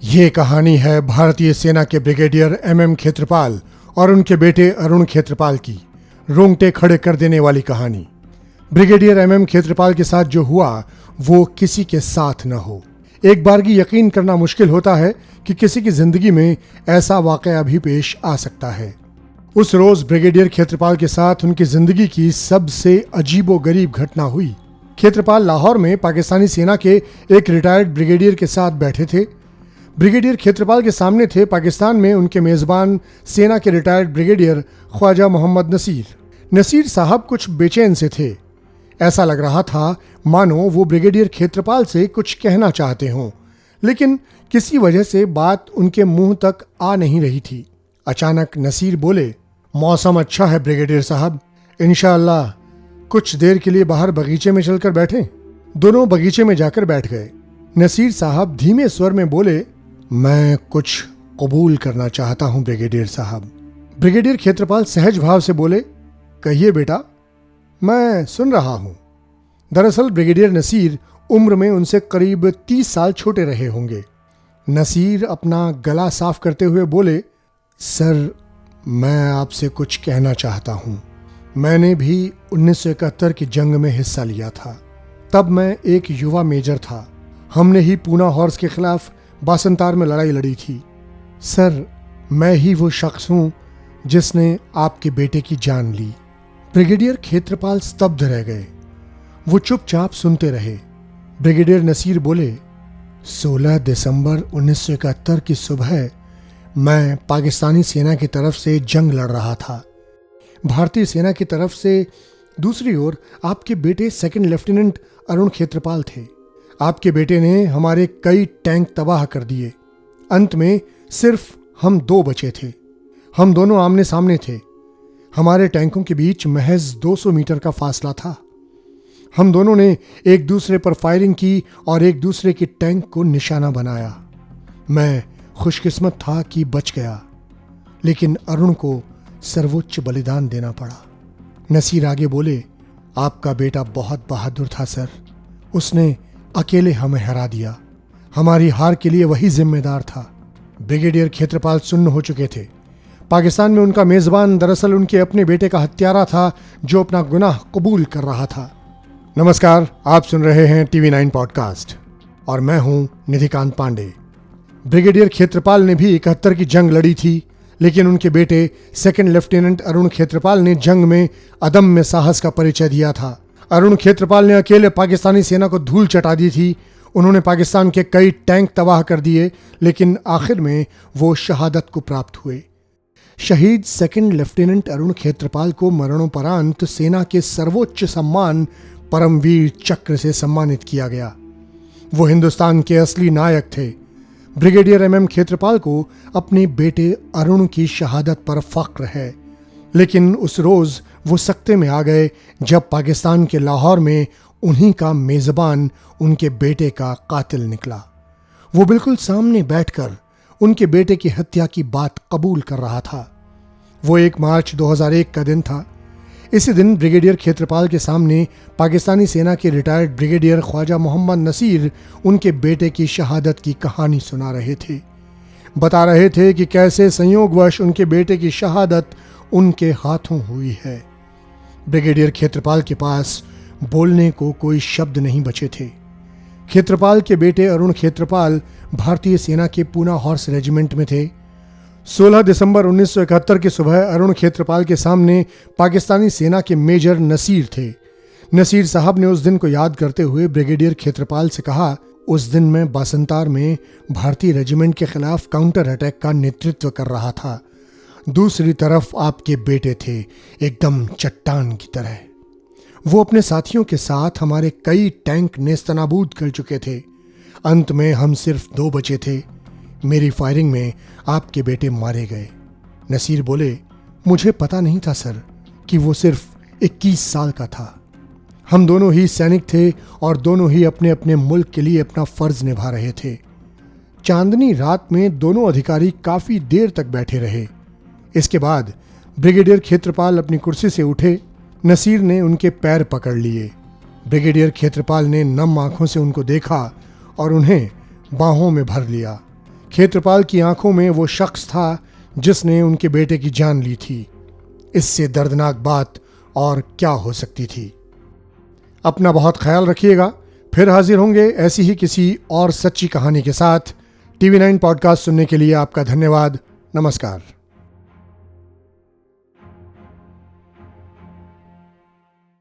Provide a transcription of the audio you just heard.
ये कहानी है भारतीय सेना के ब्रिगेडियर एमएम खेत्रपाल और उनके बेटे अरुण खेत्रपाल की रोंगटे खड़े कर देने वाली कहानी। ब्रिगेडियर एमएम खेत्रपाल के साथ जो हुआ वो किसी के साथ न हो। एक बारगी यकीन करना मुश्किल होता है कि किसी की जिंदगी में ऐसा वाकया भी पेश आ सकता है। उस रोज ब्रिगेडियर खेत्रपाल के साथ उनकी जिंदगी की सबसे अजीबोगरीब घटना हुई। खेत्रपाल लाहौर में पाकिस्तानी सेना के एक रिटायर्ड ब्रिगेडियर के साथ बैठे थे। ब्रिगेडियर खेत्रपाल के सामने थे पाकिस्तान में उनके मेजबान सेना के रिटायर्ड ब्रिगेडियर ख्वाजा मोहम्मद नसीर। नसीर साहब कुछ बेचैन से थे। ऐसा लग रहा था मानो वो ब्रिगेडियर खेत्रपाल से कुछ कहना चाहते हों, लेकिन किसी वजह से बात उनके मुंह तक आ नहीं रही थी। अचानक नसीर बोले, मौसम अच्छा है ब्रिगेडियर साहब, इंशाअल्लाह कुछ देर के लिए बाहर बगीचे में चलकर बैठें। दोनों बगीचे में जाकर बैठ गए। नसीर साहब धीमे स्वर में बोले, मैं कुछ कबूल करना चाहता हूं ब्रिगेडियर साहब। ब्रिगेडियर खेत्रपाल सहज भाव से बोले, कहिए बेटा, मैं सुन रहा हूं। दरअसल ब्रिगेडियर नसीर उम्र में उनसे करीब 30 साल छोटे रहे होंगे। नसीर अपना गला साफ करते हुए बोले, सर मैं आपसे कुछ कहना चाहता हूं। मैंने भी 1971 की जंग में हिस्सा लिया था। तब मैं एक युवा मेजर था। हमने ही पूना हॉर्स के खिलाफ बासंतार में लड़ाई लड़ी थी। सर मैं ही वो शख्स हूं जिसने आपके बेटे की जान ली। ब्रिगेडियर खेत्रपाल स्तब्ध रह गए। वो चुपचाप सुनते रहे। ब्रिगेडियर नसीर बोले, 16 दिसंबर 1971 की सुबह मैं पाकिस्तानी सेना की तरफ से जंग लड़ रहा था। भारतीय सेना की तरफ से दूसरी ओर आपके बेटे सेकंड लेफ्टिनेंट अरुण खेत्रपाल थे। आपके बेटे ने हमारे कई टैंक तबाह कर दिए। अंत में सिर्फ हम 2 बचे थे। हम दोनों आमने सामने थे। हमारे टैंकों के बीच महज 200 मीटर का फासला था। हम दोनों ने एक दूसरे पर फायरिंग की और एक दूसरे के टैंक को निशाना बनाया। मैं खुशकिस्मत था कि बच गया, लेकिन अरुण को सर्वोच्च बलिदान देना पड़ा। नसीर आगे बोले, आपका बेटा बहुत बहादुर था सर। उसने अकेले हमें हरा दिया। हमारी हार के लिए वही जिम्मेदार था। ब्रिगेडियर खेत्रपाल सुन्न हो चुके थे। पाकिस्तान में उनका मेजबान दरअसल उनके अपने बेटे का हत्यारा था जो अपना गुनाह कबूल कर रहा था। नमस्कार, आप सुन रहे हैं TV9 पॉडकास्ट और मैं हूं निधिकांत पांडे। ब्रिगेडियर खेत्रपाल ने भी 71 की जंग लड़ी थी, लेकिन उनके बेटे सेकंड लेफ्टिनेंट अरुण खेत्रपाल ने जंग में अदम्य साहस का परिचय दिया था। अरुण खेत्रपाल ने अकेले पाकिस्तानी सेना को धूल चटा दी थी। उन्होंने पाकिस्तान के कई टैंक तबाह कर दिए, लेकिन आखिर में वो शहादत को प्राप्त हुए। शहीद सेकंड लेफ्टिनेंट अरुण खेत्रपाल को मरणोपरांत सेना के सर्वोच्च सम्मान परमवीर चक्र से सम्मानित किया गया। वो हिंदुस्तान के असली नायक थे। ब्रिगेडियर एमएम खेत्रपाल को अपने बेटे अरुण की शहादत पर फख्र है, लेकिन उस रोज वो सकते में आ गए जब पाकिस्तान के लाहौर में उन्हीं का मेजबान उनके बेटे का कातिल निकला। वो बिल्कुल सामने बैठकर उनके बेटे की हत्या की बात कबूल कर रहा था। वो 1 मार्च 2001 का दिन था। इसी दिन ब्रिगेडियर खेत्रपाल के सामने पाकिस्तानी सेना के रिटायर्ड ब्रिगेडियर ख्वाजा मोहम्मद नसीर उनके बेटे की शहादत की कहानी सुना रहे थे। बता रहे थे कि कैसे संयोगवश उनके बेटे की शहादत उनके हाथों हुई है। ब्रिगेडियर खेत्रपाल के पास बोलने को कोई शब्द नहीं बचे थे। खेत्रपाल के बेटे अरुण खेत्रपाल भारतीय सेना के पूना हॉर्स रेजिमेंट में थे। 16 दिसंबर 1971 की सुबह अरुण खेत्रपाल के सामने पाकिस्तानी सेना के मेजर नसीर थे। नसीर साहब ने उस दिन को याद करते हुए ब्रिगेडियर खेत्रपाल से कहा, उस दिन मैं बासंतार में भारतीय रेजिमेंट के खिलाफ काउंटर अटैक का नेतृत्व कर रहा था। दूसरी तरफ आपके बेटे थे, एकदम चट्टान की तरह। वो अपने साथियों के साथ हमारे कई टैंक नेस्तनाबूद कर चुके थे। अंत में हम सिर्फ 2 बचे थे। मेरी फायरिंग में आपके बेटे मारे गए। नसीर बोले, मुझे पता नहीं था सर कि वो सिर्फ 21 साल का था। हम दोनों ही सैनिक थे और दोनों ही अपने अपने मुल्क के लिए अपना फर्ज निभा रहे थे। चांदनी रात में दोनों अधिकारी काफी देर तक बैठे रहे। इसके बाद ब्रिगेडियर खेत्रपाल अपनी कुर्सी से उठे। नसीर ने उनके पैर पकड़ लिए। ब्रिगेडियर खेत्रपाल ने नम आंखों से उनको देखा और उन्हें बाहों में भर लिया। खेत्रपाल की आंखों में वो शख्स था जिसने उनके बेटे की जान ली थी। इससे दर्दनाक बात और क्या हो सकती थी। अपना बहुत ख्याल रखिएगा। फिर हाजिर होंगे ऐसी ही किसी और सच्ची कहानी के साथ। टीवी 9 पॉडकास्ट सुनने के लिए आपका धन्यवाद। नमस्कार।